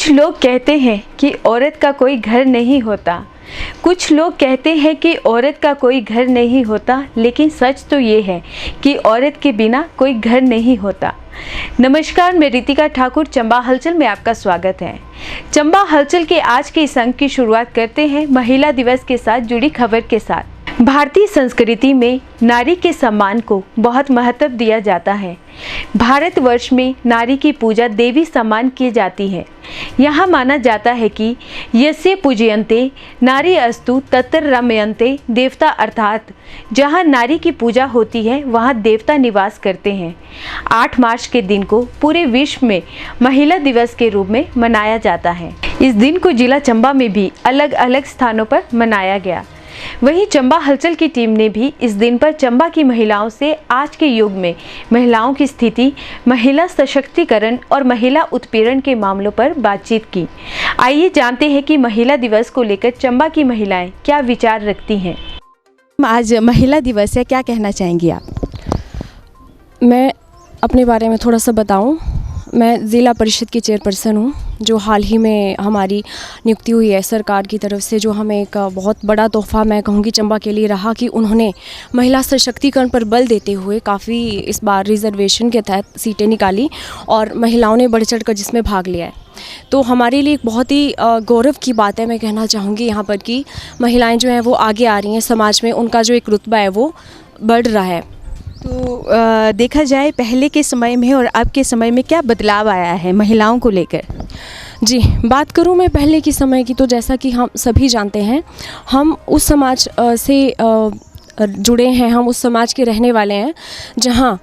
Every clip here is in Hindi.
कुछ लोग कहते हैं कि औरत का कोई घर नहीं होता। कुछ लोग कहते हैं कि औरत का कोई घर नहीं होता, लेकिन सच तो ये है कि औरत के बिना कोई घर नहीं होता। नमस्कार, मैं रितिका ठाकुर, चंबा हलचल में आपका स्वागत है। चंबा हलचल के आज के इस अंक की शुरुआत करते हैं महिला दिवस के साथ जुड़ी खबर के साथ। भारतीय संस्कृति में नारी के सम्मान को बहुत महत्व दिया जाता है। भारतवर्ष में नारी की पूजा देवी सम्मान की जाती है। यहाँ माना जाता है कि यस्य पूजयन्ते नारी अस्तु तत्र रमयन्ते देवता, अर्थात जहाँ नारी की पूजा होती है वहाँ देवता निवास करते हैं। 8 मार्च के दिन को पूरे विश्व में महिला दिवस के रूप में मनाया जाता है। इस दिन को जिला चंबा में भी अलग अलग स्थानों पर मनाया गया। वहीं चंबा हलचल की टीम ने भी इस दिन पर चंबा की महिलाओं से आज के युग में महिलाओं की स्थिति, महिला सशक्तिकरण और महिला उत्पीड़न के मामलों पर बातचीत की। आइए जानते हैं कि महिला दिवस को लेकर चंबा की महिलाएं क्या विचार रखती हैं। आज महिला दिवस है, क्या कहना चाहेंगी आप? मैं अपने बारे में थोड़ा सा बताऊं। मैं ज़िला परिषद की चेयरपर्सन हूं, जो हाल ही में हमारी नियुक्ति हुई है सरकार की तरफ से, जो हमें एक बहुत बड़ा तोहफ़ा मैं कहूँगी चंबा के लिए रहा कि उन्होंने महिला सशक्तिकरण पर बल देते हुए काफ़ी इस बार रिजर्वेशन के तहत सीटें निकाली और महिलाओं ने बढ़ चढ़ कर जिसमें भाग लिया है। तो हमारे लिए एक बहुत ही गौरव की बात है। मैं कहना चाहूँगी यहाँ पर कि महिलाएँ जो हैं वो आगे आ रही हैं, समाज में उनका जो एक रुतबा है वो बढ़ रहा है। तो देखा जाए पहले के समय में और अब के समय में क्या बदलाव आया है महिलाओं को लेकर? जी, बात करूं मैं पहले के समय की, तो जैसा कि हम सभी जानते हैं, हम उस समाज से जुड़े हैं, हम उस समाज के रहने वाले हैं जहां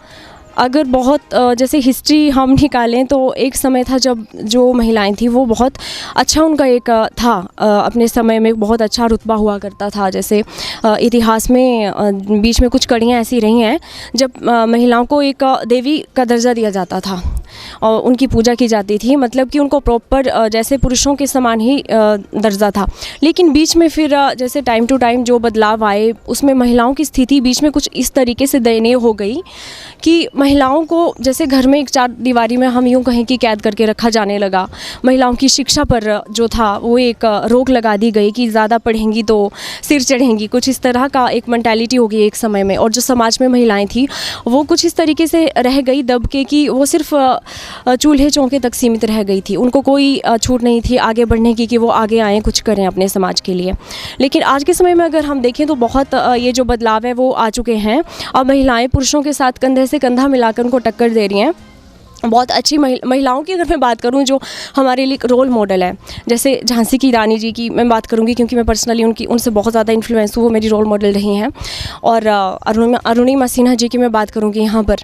अगर बहुत जैसे हिस्ट्री हम निकालें तो एक समय था जब जो महिलाएं थी वो बहुत अच्छा उनका एक था, अपने समय में बहुत अच्छा रुतबा हुआ करता था। जैसे इतिहास में बीच में कुछ कड़ियाँ ऐसी रही हैं जब महिलाओं को एक देवी का दर्जा दिया जाता था और उनकी पूजा की जाती थी, मतलब कि उनको प्रॉपर जैसे पुरुषों के समान ही दर्जा था। लेकिन बीच में फिर जैसे टाइम टू टाइम जो बदलाव आए उसमें महिलाओं की स्थिति बीच में कुछ इस तरीके से दयनीय हो गई कि महिलाओं को जैसे घर में एक चार दीवारी में हम यूँ कहें कि कैद करके रखा जाने लगा। महिलाओं की शिक्षा पर जो था वो एक रोक लगा दी गई कि ज़्यादा पढ़ेंगी तो सिर चढ़ेंगी, कुछ इस तरह का एक मेंटालिटी हो गई एक समय में। और जो समाज में महिलाएं थी वो कुछ इस तरीके से रह गई दब के कि वो सिर्फ चूल्हे चौके तक सीमित रह गई थी। उनको कोई छूट नहीं थी आगे बढ़ने की कि वो आगे आएँ, कुछ करें अपने समाज के लिए। लेकिन आज के समय में अगर हम देखें तो बहुत ये जो बदलाव है वो आ चुके हैं। अब महिलाएं पुरुषों के साथ कंधे से कंधा मिलाकर उनको टक्कर दे रही हैं। बहुत अच्छी महिलाओं की अगर मैं बात करूं जो हमारे लिए रोल मॉडल है, जैसे झांसी की रानी जी की मैं बात करूंगी क्योंकि मैं पर्सनली उनसे बहुत ज़्यादा इन्फ्लुएंस हूँ, वो मेरी रोल मॉडल रही हैं। और अरुणिमा सिन्हा जी की मैं बात करूंगी यहाँ पर,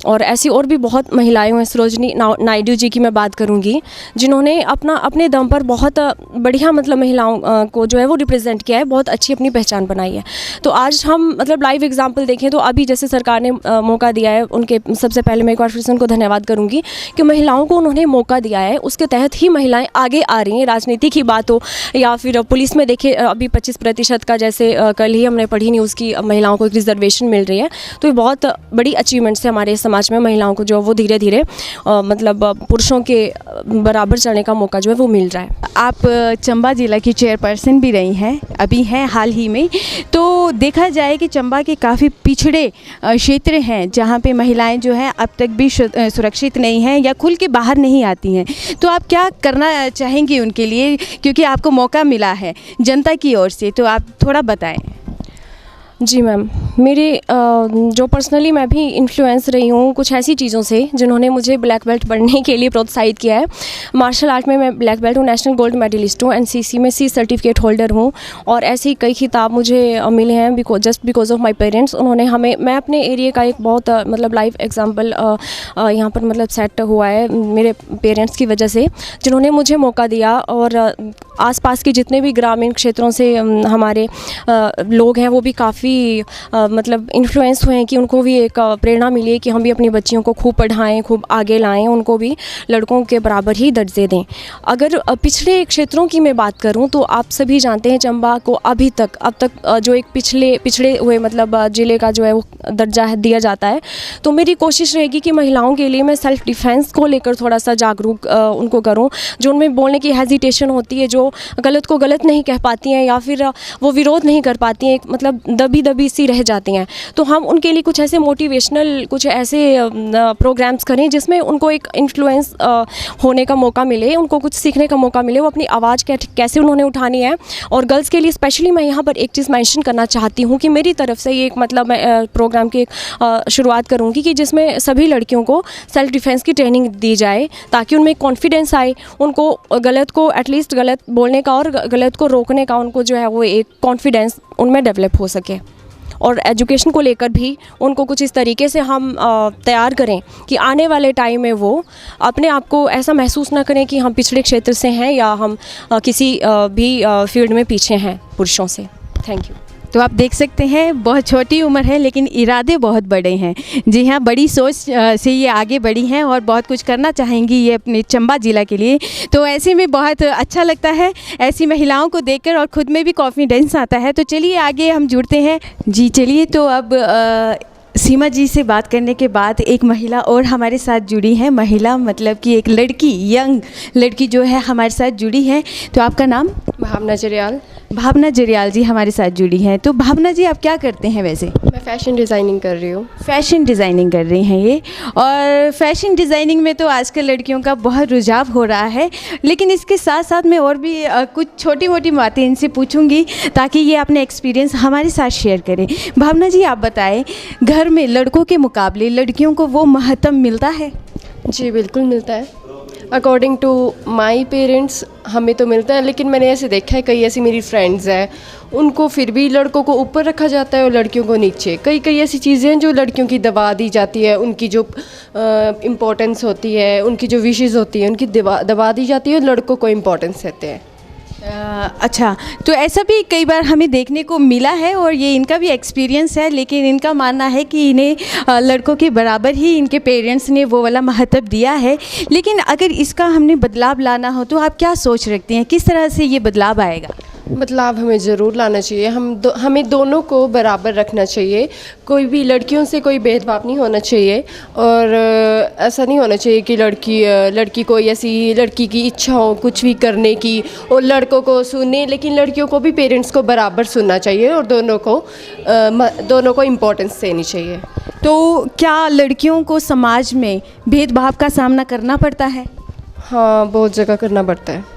और ऐसी और भी बहुत महिलाएं हैं। सरोजनी नायडू जी की मैं बात करूंगी जिन्होंने अपने दम पर बहुत बढ़िया मतलब महिलाओं को जो है वो रिप्रेजेंट किया है, बहुत अच्छी अपनी पहचान बनाई है। तो आज हम मतलब लाइव एग्जाम्पल देखें तो अभी जैसे सरकार ने मौका दिया है, उनके सबसे पहले मैं एक बार फिर से उनको धन्यवाद करूँगी कि महिलाओं को उन्होंने मौका दिया है, उसके तहत ही महिलाएं आगे आ रही हैं। राजनीति की बात हो या फिर पुलिस में देखें, अभी 25% का जैसे कल ही हमने पढ़ी न्यूज़ की महिलाओं को एक रिजर्वेशन मिल रही है। तो ये बहुत बड़ी अचीवमेंट्स है हमारे समाज में, महिलाओं को जो वो धीरे धीरे मतलब पुरुषों के बराबर चलने का मौका जो है वो मिल रहा है। आप चंबा जिला की चेयरपर्सन भी रही हैं, अभी हैं हाल ही में। तो देखा जाए कि चंबा के काफ़ी पिछड़े क्षेत्र हैं जहाँ पे महिलाएं जो हैं अब तक भी सुरक्षित नहीं हैं या खुल के बाहर नहीं आती हैं। तो आप क्या करना चाहेंगी उनके लिए, क्योंकि आपको मौका मिला है जनता की ओर से, तो आप थोड़ा बताएं। जी मैम, मेरे जो पर्सनली मैं भी इन्फ्लुएंस रही हूँ कुछ ऐसी चीज़ों से जिन्होंने मुझे ब्लैक बेल्ट बनने के लिए प्रोत्साहित किया है। मार्शल आर्ट में मैं ब्लैक बेल्ट हूँ, नेशनल गोल्ड मेडलिस्ट हूँ, एनसीसी में सी सर्टिफिकेट होल्डर हूँ, और ऐसे ही कई खिताब मुझे मिले हैं बिकॉज ऑफ माय पेरेंट्स। उन्होंने मैं अपने एरिया का एक बहुत मतलब लाइव एग्जांपल यहाँ पर मतलब सेट हुआ है मेरे पेरेंट्स की वजह से, जिन्होंने मुझे मौका दिया। और आसपास के जितने भी ग्रामीण क्षेत्रों से हमारे लोग हैं वो भी काफ़ी मतलब इन्फ्लुएंस हुए हैं कि उनको भी एक प्रेरणा मिली है कि हम भी अपनी बच्चियों को खूब पढ़ाएं, खूब आगे लाएं, उनको भी लड़कों के बराबर ही दर्जे दें। अगर पिछड़े क्षेत्रों की मैं बात करूं तो आप सभी जानते हैं चंबा को अब तक जो एक पिछड़े हुए मतलब ज़िले का जो है वो दर्जा दिया जाता है। तो मेरी कोशिश रहेगी कि महिलाओं के लिए मैं सेल्फ़ डिफेंस को लेकर थोड़ा सा जागरूक उनको करूं, जो उनमें बोलने की हेजिटेशन होती है, जो गलत को गलत नहीं कह पाती हैं या फिर वो विरोध नहीं कर पाती हैं, मतलब दबी दबी सी रह जाती हैं। तो हम उनके लिए कुछ ऐसे मोटिवेशनल, कुछ ऐसे प्रोग्राम्स करें जिसमें उनको एक इन्फ्लुएंस होने का मौका मिले, उनको कुछ सीखने का मौका मिले, वो अपनी आवाज़ कैसे उन्होंने उठानी है। और गर्ल्स के लिए स्पेशली मैं यहाँ पर एक चीज़ मेंशन करना चाहती हूँ कि मेरी तरफ से ये एक मतलब मैं प्रोग्राम की शुरुआत करूँगी कि जिसमें सभी लड़कियों को सेल्फ डिफेंस की ट्रेनिंग दी जाए, ताकि उनमें कॉन्फिडेंस आए, उनको गलत को एटलीस्ट गलत बोलने का और गलत को रोकने का उनको जो है वो एक कॉन्फिडेंस उनमें डेवलप हो सके। और एजुकेशन को लेकर भी उनको कुछ इस तरीके से हम तैयार करें कि आने वाले टाइम में वो अपने आप को ऐसा महसूस ना करें कि हम पिछड़े क्षेत्र से हैं या हम किसी भी फील्ड में पीछे हैं पुरुषों से। Thank you. तो आप देख सकते हैं बहुत छोटी उम्र है लेकिन इरादे बहुत बड़े हैं। जी हाँ, बड़ी सोच से ये आगे बढ़ी हैं और बहुत कुछ करना चाहेंगी ये अपने चंबा ज़िला के लिए। तो ऐसे में बहुत अच्छा लगता है ऐसी महिलाओं को देखकर और ख़ुद में भी कॉन्फिडेंस आता है। तो चलिए आगे हम जुड़ते हैं। जी चलिए, तो अब सीमा जी से बात करने के बाद एक महिला और हमारे साथ जुड़ी है। महिला मतलब कि एक लड़की, यंग लड़की जो है हमारे साथ जुड़ी है। तो आपका नाम? भावना जरियाल। भावना जरियाल जी हमारे साथ जुड़ी हैं। तो भावना जी आप क्या करते हैं वैसे? मैं फ़ैशन डिज़ाइनिंग कर रही हूँ। फ़ैशन डिज़ाइनिंग कर रही हैं ये, और फ़ैशन डिज़ाइनिंग में तो आजकल लड़कियों का बहुत रुझाव हो रहा है। लेकिन इसके साथ साथ मैं और भी कुछ छोटी मोटी बातें इनसे पूछूंगी ताकि ये अपने एक्सपीरियंस हमारे साथ शेयर करें। भावना जी आप बताएं, घर में लड़कों के मुकाबले लड़कियों को वो महत्व मिलता है? जी बिल्कुल मिलता है। अकॉर्डिंग टू माई पेरेंट्स हमें तो मिलता है, लेकिन मैंने ऐसे देखा है कई ऐसी मेरी फ्रेंड्स हैं उनको फिर भी लड़कों को ऊपर रखा जाता है और लड़कियों को नीचे। कई ऐसी चीज़ें हैं जो लड़कियों की दबा दी जाती है, उनकी जो इम्पोर्टेंस होती है, उनकी जो विशेज़ होती है उनकी दबा दी जाती है और लड़कों को इम्पोर्टेंस देते हैं। अच्छा, तो ऐसा भी कई बार हमें देखने को मिला है और ये इनका भी एक्सपीरियंस है। लेकिन इनका मानना है कि इन्हें लड़कों के बराबर ही इनके पेरेंट्स ने वो वाला महत्व दिया है। लेकिन अगर इसका हमने बदलाव लाना हो तो आप क्या सोच रखती हैं, किस तरह से ये बदलाव आएगा? बदलाव हमें ज़रूर लाना चाहिए। हमें दोनों को बराबर रखना चाहिए। कोई भी लड़कियों से कोई भेदभाव नहीं होना चाहिए और ऐसा नहीं होना चाहिए कि लड़की कोई ऐसी लड़की की इच्छा हो कुछ भी करने की और लड़कों को सुने, लेकिन लड़कियों को भी पेरेंट्स को बराबर सुनना चाहिए और दोनों को इम्पोर्टेंस देनी चाहिए। तो क्या लड़कियों को समाज में भेदभाव का सामना करना पड़ता है? हाँ, बहुत जगह करना पड़ता है।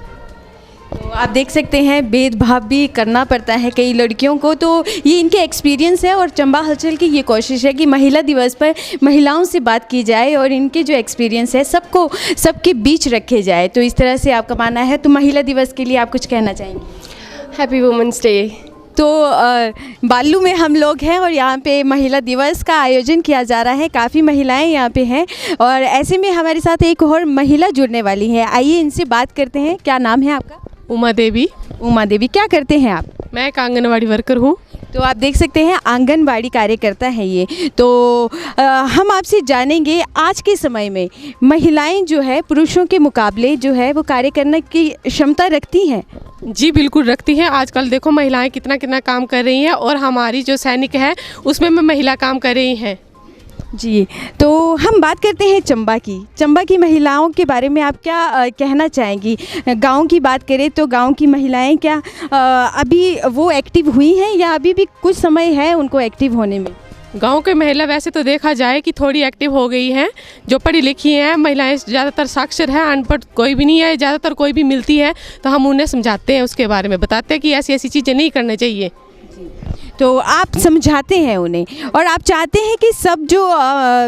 तो आप देख सकते हैं भेदभाव भी करना पड़ता है कई लड़कियों को। तो ये इनके एक्सपीरियंस है और चंबा हलचल की ये कोशिश है कि महिला दिवस पर महिलाओं से बात की जाए और इनके जो एक्सपीरियंस है सबके बीच रखे जाए। तो इस तरह से आपका मानना है। तो महिला दिवस के लिए आप कुछ कहना चाहेंगे? Happy women's day. तो बालू में हम लोग हैं और यहाँ पे महिला दिवस का आयोजन किया जा रहा है। काफ़ी महिलाएं यहाँ पे हैं और ऐसे में हमारे साथ एक और महिला जुड़ने वाली है। आइए इनसे बात करते हैं। क्या नाम है आपका? उमा देवी। उमा देवी, क्या करते हैं आप? मैं एक आंगनवाड़ी वर्कर हूँ। तो आप देख सकते हैं आंगनबाड़ी कार्यकर्ता है ये। तो हम आपसे जानेंगे आज के समय में महिलाएं जो है पुरुषों के मुकाबले जो है वो कार्य करने की क्षमता रखती हैं? जी बिल्कुल रखती हैं। आजकल देखो महिलाएं कितना काम कर रही हैं और हमारी जो सैनिक है उसमें महिला काम कर रही हैं। जी, तो हम बात करते हैं चंबा की महिलाओं के बारे में आप क्या कहना चाहेंगी? गांव की बात करें तो गांव की महिलाएं क्या अभी वो एक्टिव हुई हैं या अभी भी कुछ समय है उनको एक्टिव होने में? गांव के महिला वैसे तो देखा जाए कि थोड़ी एक्टिव हो गई हैं। जो पढ़ी लिखी हैं महिलाएं ज़्यादातर साक्षर हैं, अनपढ़ कोई भी नहीं है। ज़्यादातर कोई भी मिलती है तो हम उन्हें समझाते हैं, उसके बारे में बताते हैं कि ऐसी चीज़ें नहीं करनी चाहिए। तो आप समझाते हैं उन्हें और आप चाहते हैं कि सब जो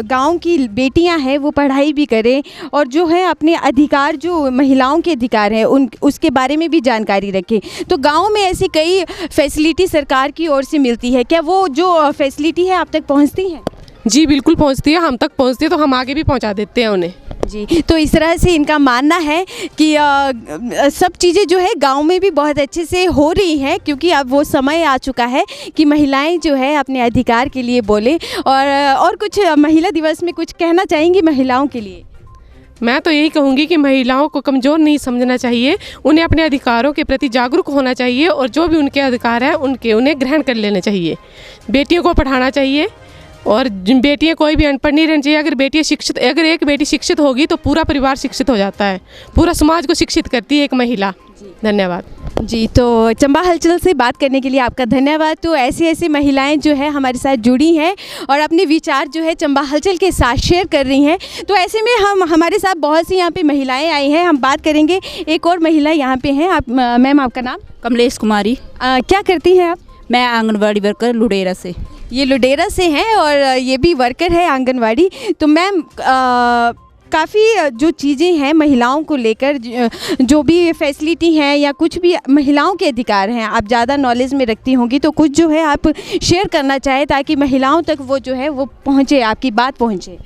गांव की बेटियां हैं वो पढ़ाई भी करें और जो है अपने अधिकार, जो महिलाओं के अधिकार हैं उसके बारे में भी जानकारी रखें। तो गांव में ऐसी कई फैसिलिटी सरकार की ओर से मिलती है, क्या वो जो फैसिलिटी है आप तक पहुंचती है? जी बिल्कुल पहुंचती है, हम तक पहुंचती है तो हम आगे भी पहुंचा देते हैं उन्हें। जी, तो इस तरह से इनका मानना है कि सब चीज़ें जो है गांव में भी बहुत अच्छे से हो रही हैं, क्योंकि अब वो समय आ चुका है कि महिलाएं जो है अपने अधिकार के लिए बोलें। और कुछ महिला दिवस में कुछ कहना चाहेंगी महिलाओं के लिए? मैं तो यही कहूँगी कि महिलाओं को कमज़ोर नहीं समझना चाहिए, उन्हें अपने अधिकारों के प्रति जागरूक होना चाहिए और जो भी उनके अधिकार हैं उन्हें ग्रहण कर लेना चाहिए। बेटियों को पढ़ाना चाहिए और बेटियां कोई भी अनपढ़ नहीं रहनी चाहिए। अगर बेटियां शिक्षित, अगर एक बेटी शिक्षित होगी तो पूरा परिवार शिक्षित हो जाता है, पूरा समाज को शिक्षित करती है एक महिला। धन्यवाद जी। तो चंबा हलचल से बात करने के लिए आपका धन्यवाद। तो ऐसी ऐसी महिलाएं जो है हमारे साथ जुड़ी हैं और अपने विचार जो है चंबा हलचल के साथ शेयर कर रही हैं। तो ऐसे में हमारे साथ बहुत सी यहाँ पे महिलाएं आई हैं, हम बात करेंगे। एक और महिला यहाँ पे हैं। आप मैम, आपका नाम? कमलेश कुमारी। क्या करती हैं आप? मैं आंगनवाड़ी वर्कर लुडेरा से। ये लुडेरा से हैं और ये भी वर्कर है आंगनवाड़ी। तो मैम, काफ़ी जो चीज़ें हैं महिलाओं को लेकर, जो भी फैसिलिटी हैं या कुछ भी महिलाओं के अधिकार हैं, आप ज़्यादा नॉलेज में रखती होंगी, तो कुछ जो है आप शेयर करना चाहें ताकि महिलाओं तक वो जो है वो पहुँचे, आपकी बात पहुँचे।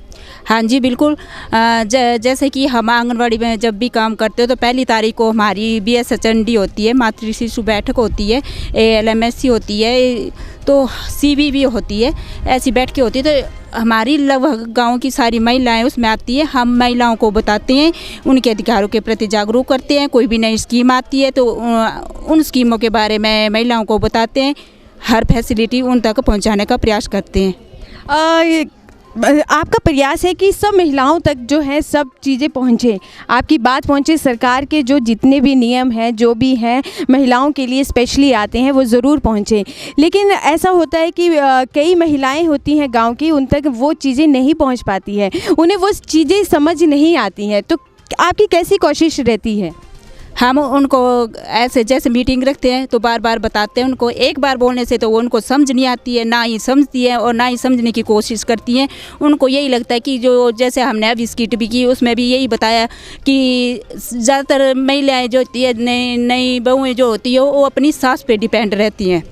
हाँ जी बिल्कुल। जैसे कि हम आंगनवाड़ी में जब भी काम करते हो तो पहली तारीख को हमारी BSHND होती है, मातृ शिशु बैठक होती है, ALMSC होती है, तो CBB होती है, ऐसी बैठकें होती है। तो हमारी लगभग गाँव की सारी महिलाएं उसमें आती है। हम महिलाओं को बताते हैं, उनके अधिकारों के प्रति जागरूक करते हैं। कोई भी नई स्कीम आती है तो उन स्कीमों के बारे में महिलाओं को बताते हैं, हर फैसिलिटी उन तक पहुँचाने का प्रयास करते हैं। आपका प्रयास है कि सब महिलाओं तक जो है सब चीज़ें पहुँचे, आपकी बात पहुँचे, सरकार के जो जितने भी नियम हैं, जो भी हैं महिलाओं के लिए स्पेशली आते हैं, वो ज़रूर पहुँचे। लेकिन ऐसा होता है कि कई महिलाएं होती हैं गांव की, उन तक वो चीज़ें नहीं पहुँच पाती है, उन्हें वो चीज़ें समझ नहीं आती हैं। तो आपकी कैसी कोशिश रहती है? हम उनको ऐसे जैसे मीटिंग रखते हैं तो बार बार बताते हैं उनको। एक बार बोलने से तो वो उनको समझ नहीं आती है, ना ही समझती है और ना ही समझने की कोशिश करती हैं। उनको यही लगता है कि जो जैसे हमने अभी स्किट भी की उसमें भी यही बताया कि ज़्यादातर महिलाएं जो होती है, नई बहुएँ जो होती है, वो अपनी सास पे डिपेंड रहती हैं।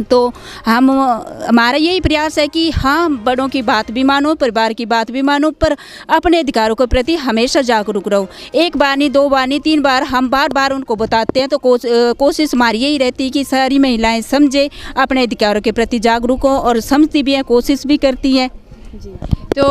तो हमारा यही प्रयास है कि हाँ, बड़ों की बात भी मानो, परिवार की बात भी मानो, पर अपने अधिकारों के प्रति हमेशा जागरूक रहो। एक बार नहीं, 2 बार नहीं, 3 बार हम बार बार उनको बताते हैं। तो कोशिश हमारी यही रहती है कि सारी महिलाएं समझे, अपने अधिकारों के प्रति जागरूक हो और समझती भी हैं, कोशिश भी करती हैं। जी। तो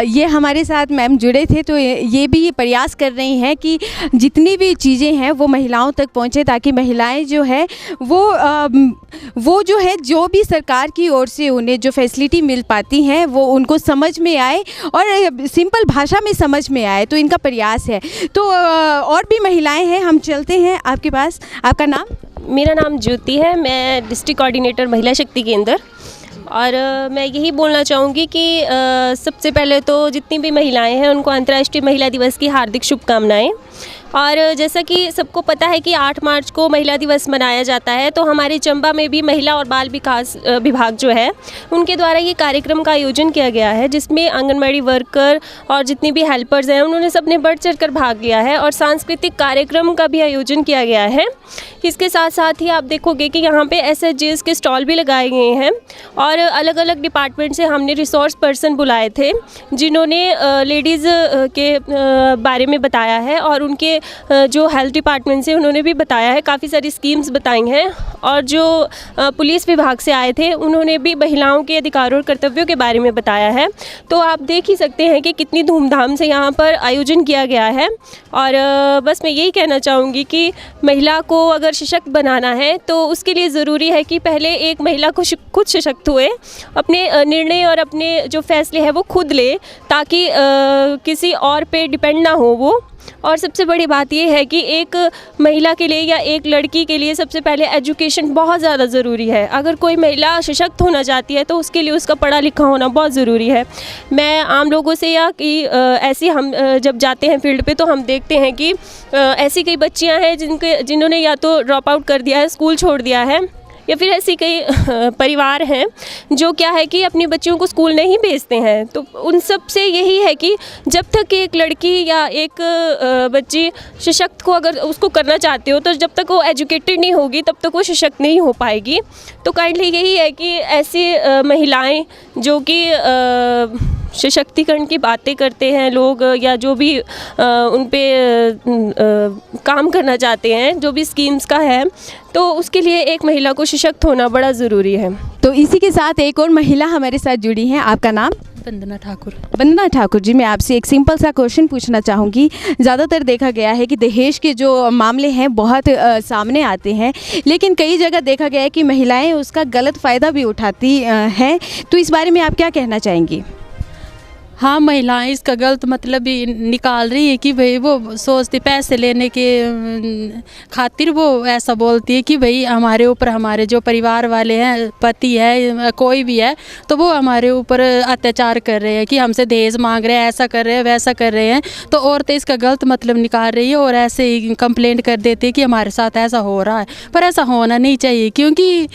ये हमारे साथ मैम जुड़े थे, तो ये भी प्रयास कर रही हैं कि जितनी भी चीज़ें हैं वो महिलाओं तक पहुँचे, ताकि महिलाएं जो है वो जो है जो भी सरकार की ओर से उन्हें जो फैसिलिटी मिल पाती हैं वो उनको समझ में आए और सिंपल भाषा में समझ में आए। तो इनका प्रयास है। तो और भी महिलाएं हैं, हम चलते हैं आपके पास। आपका नाम? मेरा नाम ज्योति है, मैं डिस्ट्रिक्ट कोऑर्डिनेटर महिला शक्ति केंद्र। और मैं यही बोलना चाहूँगी कि सबसे पहले तो जितनी भी महिलाएं हैं उनको अंतर्राष्ट्रीय महिला दिवस की हार्दिक शुभकामनाएं। और जैसा कि सबको पता है कि 8 मार्च को महिला दिवस मनाया जाता है, तो हमारे चंबा में भी महिला और बाल विकास विभाग जो है उनके द्वारा ये कार्यक्रम का आयोजन किया गया है, जिसमें आंगनबाड़ी वर्कर और जितनी भी हेल्पर्स हैं उन्होंने सबने बढ़ चढ़ कर भाग लिया है और सांस्कृतिक कार्यक्रम का भी आयोजन किया गया है। इसके साथ साथ ही आप देखोगे कि यहाँ पे SHGs के स्टॉल भी लगाए गए हैं और अलग अलग डिपार्टमेंट से हमने रिसोर्स पर्सन बुलाए थे जिन्होंने लेडीज़ के बारे में बताया है और उनके जो हेल्थ डिपार्टमेंट से उन्होंने भी बताया है, काफ़ी सारी स्कीम्स बताई हैं। और जो पुलिस विभाग से आए थे उन्होंने भी महिलाओं के अधिकारों और कर्तव्यों के बारे में बताया है। तो आप देख ही सकते हैं कि कितनी धूमधाम से यहाँ पर आयोजन किया गया है। और बस मैं यही कहना चाहूँगी कि महिला को अगर सशक्त बनाना है तो उसके लिए ज़रूरी है कि पहले एक महिला को खुद सशक्त हुए, अपने निर्णय और अपने जो फैसले हैं वो खुद ले, ताकि किसी और पे डिपेंड ना हो वो। और सबसे बड़ी बात ये है कि एक महिला के लिए या एक लड़की के लिए सबसे पहले एजुकेशन बहुत ज़्यादा ज़रूरी है। अगर कोई महिला सशक्त होना चाहती है तो उसके लिए उसका पढ़ा लिखा होना बहुत ज़रूरी है। मैं आम लोगों से या कि ऐसी हम जब जाते हैं फील्ड पे तो हम देखते हैं कि ऐसी कई बच्चियां हैं जिन्होंने या तो ड्रॉप आउट कर दिया है, स्कूल छोड़ दिया है, या फिर ऐसी कई परिवार हैं जो क्या है कि अपनी बच्चियों को स्कूल नहीं भेजते हैं। तो उन सब से यही है कि जब तक एक लड़की या एक बच्ची सशक्त को अगर उसको करना चाहते हो तो जब तक वो एजुकेटेड नहीं होगी तब तक वो सशक्त नहीं हो पाएगी। तो काइंडली यही है कि ऐसी महिलाएं जो कि सशक्तिकरण की बातें करते हैं लोग या जो भी उन पे काम करना चाहते हैं, जो भी स्कीम्स का है, तो उसके लिए एक महिला को सशक्त होना बड़ा ज़रूरी है। तो इसी के साथ एक और महिला हमारे साथ जुड़ी हैं। आपका नाम? वंदना ठाकुर। वंदना ठाकुर जी, मैं आपसे एक सिंपल सा क्वेश्चन पूछना चाहूँगी। ज़्यादातर देखा गया है कि दहेज के जो मामले हैं बहुत सामने आते हैं, लेकिन कई जगह देखा गया है कि महिलाएं उसका गलत फ़ायदा भी उठाती हैं, तो इस बारे में आप क्या कहना चाहेंगी? हाँ, महिलाएं इसका गलत मतलब भी निकाल रही है कि भाई वो सोचती पैसे लेने के खातिर वो ऐसा बोलती है कि भाई हमारे ऊपर, हमारे जो परिवार वाले हैं, पति है, कोई भी है, तो वो हमारे ऊपर अत्याचार कर रहे हैं कि हमसे दहेज मांग रहे हैं, ऐसा कर रहे हैं, वैसा कर रहे हैं। तो औरतें इसका गलत मतलब निकाल रही है और ऐसे ही कंप्लेंट कर देती है कि हमारे साथ ऐसा हो रहा है। पर ऐसा होना नहीं चाहिए, क्योंकि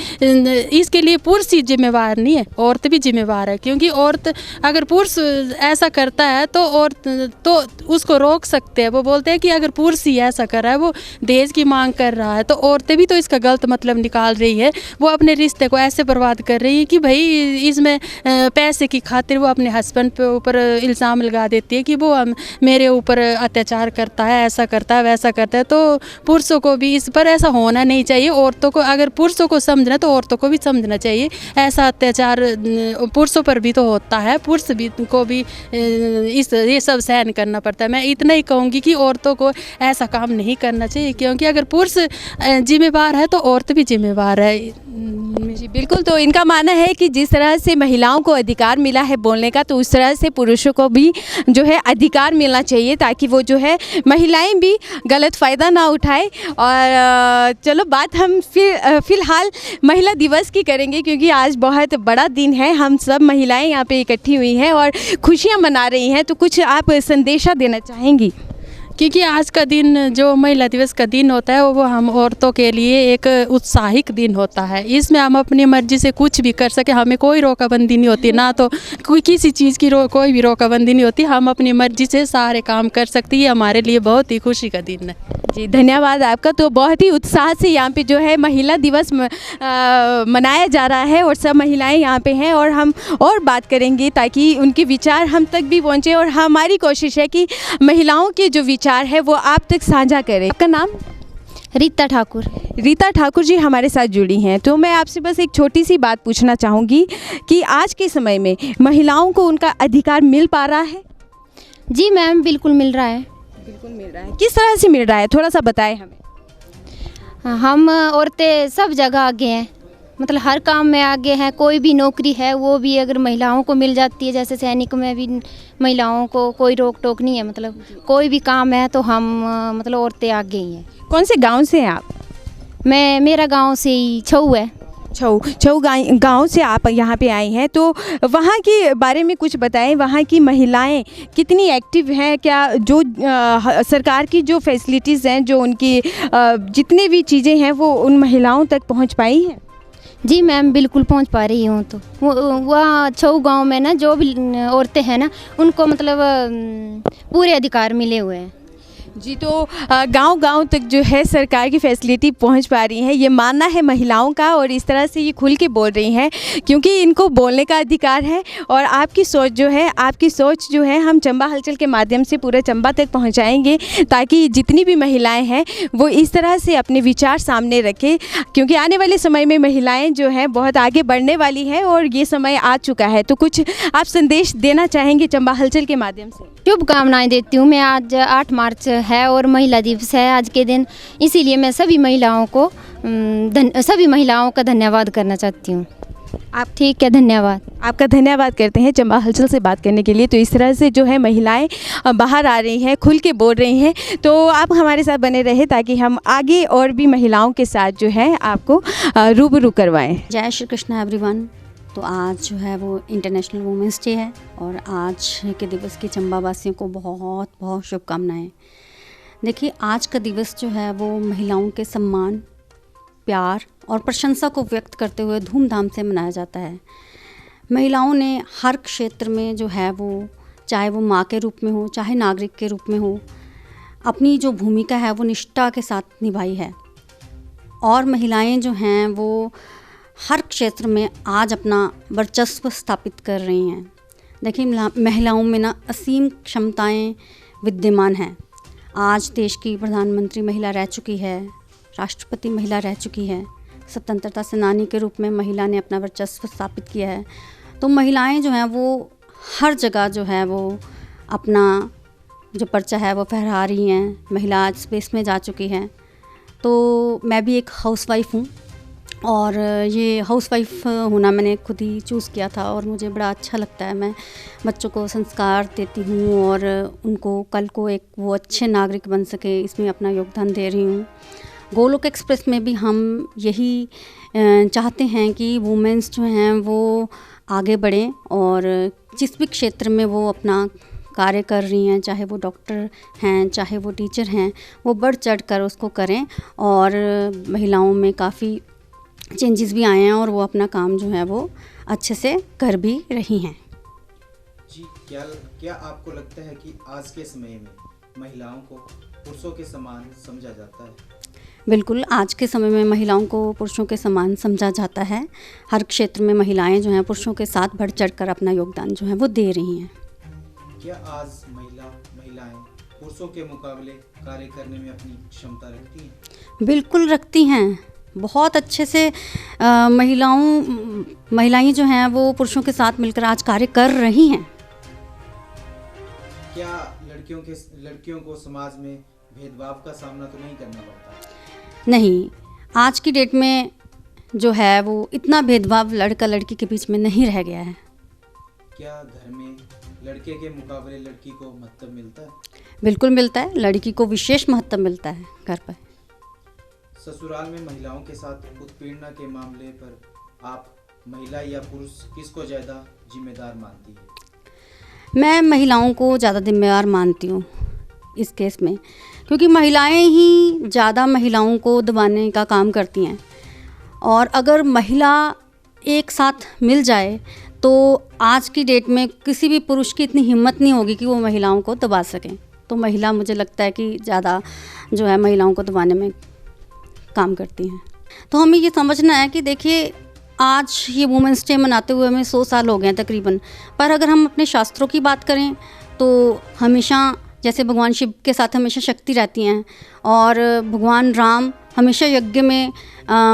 इसके लिए पुरुष ही जिम्मेवार नहीं है, औरत भी जिम्मेवार है। क्योंकि औरत, अगर पुरुष ऐसा करता है तो तो उसको रोक सकते हैं। वो बोलते हैं कि अगर पुरुष ही ऐसा कर रहा है, वो दहेज की मांग कर रहा है, तो औरतें भी तो इसका गलत मतलब निकाल रही है। वो अपने रिश्ते को ऐसे बर्बाद कर रही है कि भाई इसमें पैसे की खातिर वो अपने हस्बैंड पे ऊपर इल्ज़ाम लगा देती है कि वो मेरे ऊपर अत्याचार करता है, ऐसा करता है, वैसा करता है। तो पुरुषों को भी इस पर ऐसा होना नहीं चाहिए। औरतों को, अगर पुरुषों को समझना तो औरतों को भी समझना चाहिए। ऐसा अत्याचार पुरुषों पर भी तो होता है, पुरुष भी को भी ये सब सहन करना पड़ता है। मैं इतना ही कहूँगी कि औरतों को ऐसा काम नहीं करना चाहिए, क्योंकि अगर पुरुष जिम्मेवार है तो औरत भी जिम्मेवार है। जी बिल्कुल। तो इनका मानना है कि जिस तरह से महिलाओं को अधिकार मिला है बोलने का, तो उस तरह से पुरुषों को भी जो है अधिकार मिलना चाहिए, ताकि वो जो है महिलाएं भी गलत फ़ायदा ना उठाए। और चलो बात हम फ़िलहाल महिला दिवस की करेंगे, क्योंकि आज बहुत बड़ा दिन है। हम सब महिलाएं यहाँ पे इकट्ठी हुई हैं और खुशियाँ मना रही हैं। तो कुछ आप संदेशा देना चाहेंगी? क्योंकि आज का दिन जो महिला दिवस का दिन होता है वो हम औरतों के लिए एक उत्साहिक दिन होता है। इसमें हम अपनी मर्जी से कुछ भी कर सके, हमें कोई रोकाबंदी नहीं होती, ना तो कोई किसी चीज़ की कोई भी रोकाबंदी नहीं होती। हम अपनी मर्जी से सारे काम कर सकते हैं। ये हमारे लिए बहुत ही खुशी का दिन है। जी धन्यवाद आपका। तो बहुत ही उत्साह से यहाँ पे जो है महिला दिवस मनाया जा रहा है और सब महिलाएं यहाँ पे हैं, और हम और बात करेंगे ताकि उनके विचार हम तक भी पहुँचे। और हमारी कोशिश है कि महिलाओं के जो विचार है वो आप तक साझा करें। आपका नाम? रीता ठाकुर। रीता ठाकुर जी हमारे साथ जुड़ी हैं। तो मैं आपसे बस एक छोटी सी बात पूछना चाहूँगी कि आज के समय में महिलाओं को उनका अधिकार मिल पा रहा है? जी मैम, बिल्कुल मिल रहा है। बिल्कुल मिल रहा है। किस तरह से मिल रहा है, थोड़ा सा बताएं हमें। हम औरतें सब जगह आगे हैं, मतलब हर काम में आगे हैं। कोई भी नौकरी है वो भी अगर महिलाओं को मिल जाती है, जैसे सैनिक में भी महिलाओं को कोई रोक टोक नहीं है। मतलब कोई भी काम है तो हम मतलब औरतें आगे ही हैं। कौन से गांव से हैं आप? मेरा गांव से ही छऊ है। छऊ गांव से आप यहाँ पे आई हैं, तो वहाँ के बारे में कुछ बताएं। वहाँ की महिलाएं कितनी एक्टिव हैं? क्या जो सरकार की जो फैसिलिटीज़ हैं, जो उनकी जितनी भी चीज़ें हैं, वो उन महिलाओं तक पहुँच पाई हैं? जी मैम, बिल्कुल पहुंच पा रही हूँ। तो वह छऊ गांव में ना जो भी औरतें हैं ना, उनको मतलब पूरे अधिकार मिले हुए हैं। जी, तो गांव-गांव तक जो है सरकार की फैसिलिटी पहुंच पा रही है, ये मानना है महिलाओं का। और इस तरह से ये खुल के बोल रही हैं क्योंकि इनको बोलने का अधिकार है। और आपकी सोच जो है हम चंबा हलचल के माध्यम से पूरे चंबा तक पहुंचाएंगे, ताकि जितनी भी महिलाएं हैं वो इस तरह से अपने विचार सामने रखें, क्योंकि आने वाले समय में महिलाएं जो हैं बहुत आगे बढ़ने वाली हैं और ये समय आ चुका है। तो कुछ आप संदेश देना चाहेंगे चंबा हलचल के माध्यम से? शुभकामनाएं देती हूँ मैं। आज 8 मार्च है और महिला दिवस है आज के दिन, इसीलिए मैं सभी महिलाओं का धन्यवाद करना चाहती हूँ। आप ठीक है, धन्यवाद। आपका धन्यवाद करते हैं चंबा हलचल से बात करने के लिए। तो इस तरह से जो है महिलाएं बाहर आ रही हैं, खुल के बोल रही हैं। तो आप हमारे साथ बने रहे ताकि हम आगे और भी महिलाओं के साथ जो है आपको रूबरू करवाएं। जय श्री कृष्ण एवरीवन। तो आज जो है वो इंटरनेशनल वुमेंस डे है और आज के दिवस की चंबा वासियों को बहुत बहुत शुभकामनाएं। देखिए, आज का दिवस जो है वो महिलाओं के सम्मान, प्यार और प्रशंसा को व्यक्त करते हुए धूमधाम से मनाया जाता है। महिलाओं ने हर क्षेत्र में जो है वो, चाहे वो माँ के रूप में हो, चाहे नागरिक के रूप में हो, अपनी जो भूमिका है वो निष्ठा के साथ निभाई है। और महिलाएं जो हैं वो हर क्षेत्र में आज अपना वर्चस्व स्थापित कर रही हैं। देखिए, महिलाओं में ना असीम क्षमताएं विद्यमान हैं। आज देश की प्रधानमंत्री महिला रह चुकी है, राष्ट्रपति महिला रह चुकी है, स्वतंत्रता सेनानी के रूप में महिला ने अपना वर्चस्व स्थापित किया है। तो महिलाएं जो हैं वो हर जगह जो है वो अपना जो पर्चा है वो फहरा रही हैं, महिला आज स्पेस में जा चुकी हैं। तो मैं भी एक हाउसवाइफ हूँ और ये हाउसवाइफ होना मैंने खुद ही चूज़ किया था और मुझे बड़ा अच्छा लगता है। मैं बच्चों को संस्कार देती हूँ और उनको कल को एक वो अच्छे नागरिक बन सके, इसमें अपना योगदान दे रही हूँ। गोलोक एक्सप्रेस में भी हम यही चाहते हैं कि वुमेंस जो हैं वो आगे बढ़ें और जिस भी क्षेत्र में वो अपना कार्य कर रही हैं, चाहे वो डॉक्टर हैं, चाहे वो टीचर हैं, वो बढ़ चढ़ कर उसको करें। और महिलाओं में काफ़ी चेंजेस भी आए हैं और वो अपना काम जो है वो अच्छे से कर भी रही हैं। जी, क्या आपको लगता है कि आज के समय में महिलाओं को पुरुषों के समान समझा जाता है? बिल्कुल, आज के समय में महिलाओं को पुरुषों के समान समझा जाता है। हर क्षेत्र में महिलाएं जो हैं पुरुषों के साथ बढ़ चढ़ कर अपना योगदान जो है वो दे रही हैं। क्या आज महिलाएं पुरुषों के मुकाबले कार्य करने में अपनी क्षमता रखती हैं? बिल्कुल रखती हैं। बहुत अच्छे से महिलाएं जो हैं वो पुरुषों के साथ मिलकर आज कार्य कर रही हैं। क्या लड़कियों को समाज में भेदभाव का सामना तो नहीं करना पड़ता? नहीं, आज की डेट में जो है वो इतना भेदभाव लड़का लड़की के बीच में नहीं रह गया है। क्या घर में लड़के के मुकाबले लड़की को महत्व मिलता है? बिल्कुल मिलता है, लड़की को विशेष महत्व मिलता है घर पर। ससुराल में महिलाओं के साथ उत्पीड़न के मामले पर आप महिला या पुरुष किसको ज़्यादा जिम्मेदार मानती है? मैं महिलाओं को ज़्यादा जिम्मेदार मानती हूँ इस केस में, क्योंकि महिलाएं ही ज़्यादा महिलाओं को दबाने का काम करती हैं। और अगर महिला एक साथ मिल जाए तो आज की डेट में किसी भी पुरुष की इतनी हिम्मत नहीं होगी कि वो महिलाओं को दबा सकें। तो महिला मुझे लगता है कि ज़्यादा जो है महिलाओं को दबाने में काम करती हैं। तो हमें ये समझना है कि देखिए, आज ये वुमेंस डे मनाते हुए हमें 100 साल हो गए हैं तकरीबन, पर अगर हम अपने शास्त्रों की बात करें तो हमेशा जैसे भगवान शिव के साथ हमेशा शक्ति रहती हैं और भगवान राम हमेशा यज्ञ में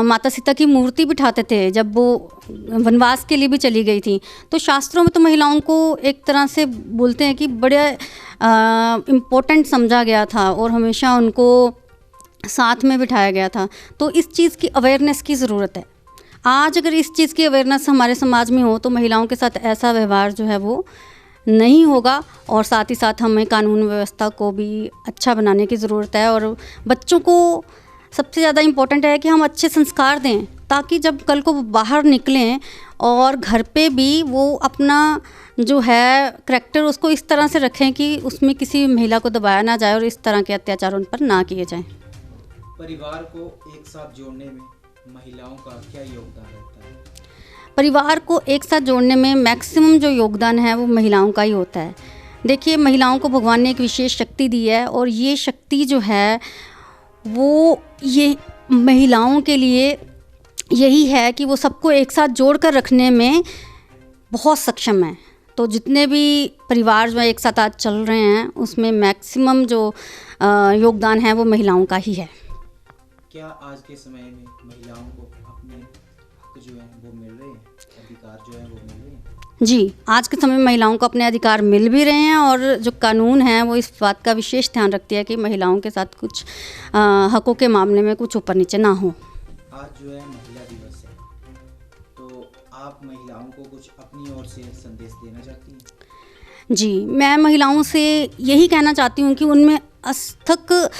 माता सीता की मूर्ति बिठाते थे जब वो वनवास के लिए भी चली गई थी। तो शास्त्रों में तो महिलाओं को एक तरह से बोलते हैं कि बड़े इम्पोर्टेंट समझा गया था और हमेशा उनको साथ में बिठाया गया था। तो इस चीज़ की अवेयरनेस की ज़रूरत है। आज अगर इस चीज़ की अवेयरनेस हमारे समाज में हो तो महिलाओं के साथ ऐसा व्यवहार जो है वो नहीं होगा। और साथ ही साथ हमें कानून व्यवस्था को भी अच्छा बनाने की ज़रूरत है। और बच्चों को सबसे ज़्यादा इम्पोर्टेंट है कि हम अच्छे संस्कार दें, ताकि जब कल को बाहर निकलें और घर पे भी वो अपना जो है करैक्टर उसको इस तरह से रखें कि उसमें किसी महिला को दबाया ना जाए और इस तरह के अत्याचार उन पर ना किए जाएं। परिवार को एक साथ जोड़ने में महिलाओं का क्या योगदान रहता है? परिवार को एक साथ जोड़ने में मैक्सिमम जो योगदान है वो महिलाओं का ही होता है। देखिए, महिलाओं को भगवान ने एक विशेष शक्ति दी है और ये शक्ति जो है वो ये महिलाओं के लिए यही है कि वो सबको एक साथ जोड़ कर रखने में बहुत सक्षम है। तो जितने भी परिवार जो एक साथ आज चल रहे हैं उसमें मैक्सिमम जो योगदान है वो महिलाओं का ही है। क्या आज के समय में महिलाओं को अपने हक जो है वो मिल रहे हैं, अधिकार जो है वो मिल रहे हैं? जी, आज के समय में महिलाओं को अपने अधिकार मिल भी रहे हैं और जो कानून है वो इस बात का विशेष ध्यान रखती है कि महिलाओं के साथ कुछ हकों के मामले में कुछ ऊपर नीचे ना हो। आज जो है महिला दिवस है, तो आप महिलाओं को कुछ अपनी ओर से संदेश देना चाहती हैं? जी, मैं महिलाओं से यही कहना चाहती हूँ कि उनमें अथक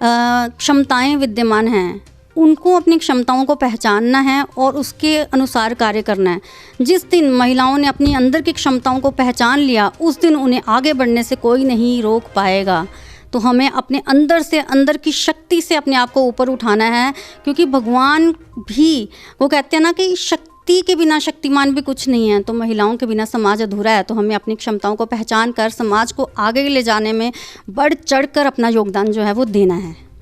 क्षमताएं विद्यमान हैं। उनको अपनी क्षमताओं को पहचानना है और उसके अनुसार कार्य करना है। जिस दिन महिलाओं ने अपनी अंदर की क्षमताओं को पहचान लिया उस दिन उन्हें आगे बढ़ने से कोई नहीं रोक पाएगा। तो हमें अपने अंदर से, अंदर की शक्ति से अपने आप को ऊपर उठाना है, क्योंकि भगवान भी वो कहते हैं ना कि शक्ति के बिना शक्तिमान भी कुछ नहीं है। तो महिलाओं के बिना समाज अधूरा है। तो हमें अपनी क्षमताओं को पहचान कर समाज को आगे ले जाने में बढ़ चढ़ कर अपना योगदान जो है वो देना है।